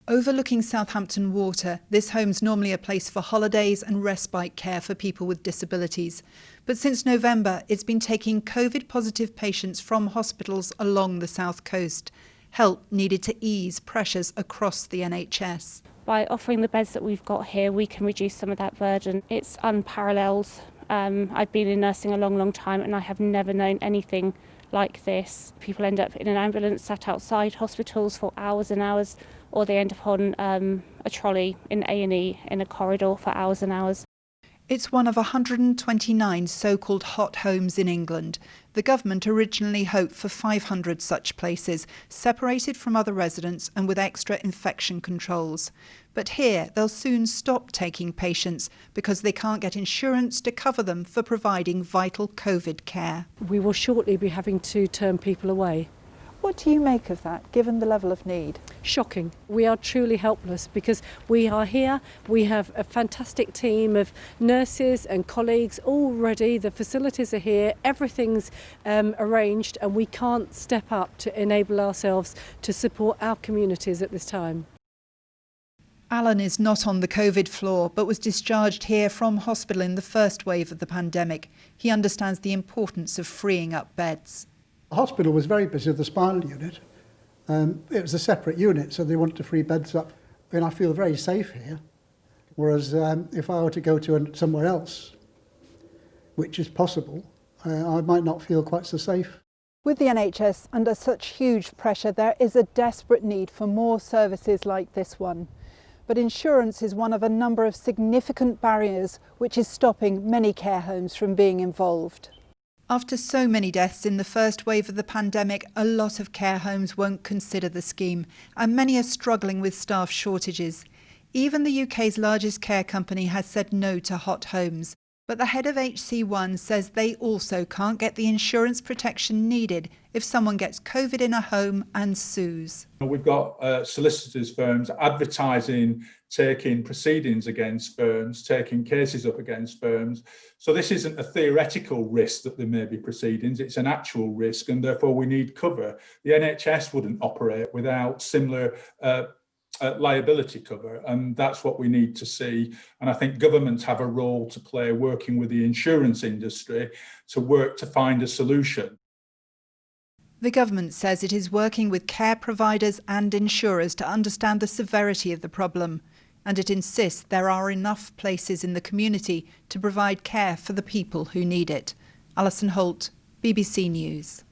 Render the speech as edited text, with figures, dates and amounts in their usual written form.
Overlooking Southampton Water, this home's normally a place for holidays and respite care for people with disabilities. But since November, it's been taking COVID-positive patients from hospitals along the south coast. Help needed to ease pressures across the NHS. By offering the beds that we've got here, we can reduce some of that burden. It's unparalleled. I've been in nursing a long time and I have never known anything like this. People end up in an ambulance sat outside hospitals for hours and hours, or they end up on a trolley in A&E in a corridor for hours and hours. It's one of 129 so-called hot homes in England. The government originally hoped for 500 such places, separated from other residents and with extra infection controls. But here they'll soon stop taking patients because they can't get insurance to cover them for providing vital COVID care. We will shortly be having to turn people away. What do you make of that, given the level of need? Shocking. We are truly helpless because we are here. We have a fantastic team of nurses and colleagues all ready. The facilities are here. Everything's arranged, and we can't step up to enable ourselves to support our communities at this time. Alan is not on the COVID floor, but was discharged here from hospital in the first wave of the pandemic. He understands the importance of freeing up beds. The hospital was very busy with the spinal unit. It was a separate unit, so they wanted to free beds up. And I feel very safe here. Whereas if I were to go to somewhere else, which is possible, I might not feel quite so safe. With the NHS under such huge pressure, there is a desperate need for more services like this one. But insurance is one of a number of significant barriers which is stopping many care homes from being involved. After so many deaths in the first wave of the pandemic, a lot of care homes won't consider the scheme, and many are struggling with staff shortages. Even the UK's largest care company has said no to hot homes. But the head of HC1 says they also can't get the insurance protection needed if someone gets COVID in a home and sues. We've got solicitors firms advertising, taking proceedings against firms, taking cases up against firms. So this isn't a theoretical risk that there may be proceedings, it's an actual risk, and therefore we need cover. The NHS wouldn't operate without similar liability cover, and that's what we need to see. And I think governments have a role to play working with the insurance industry to work to find a solution. The government says it is working with care providers and insurers to understand the severity of the problem, and it insists there are enough places in the community to provide care for the people who need it. Alison Holt, BBC News.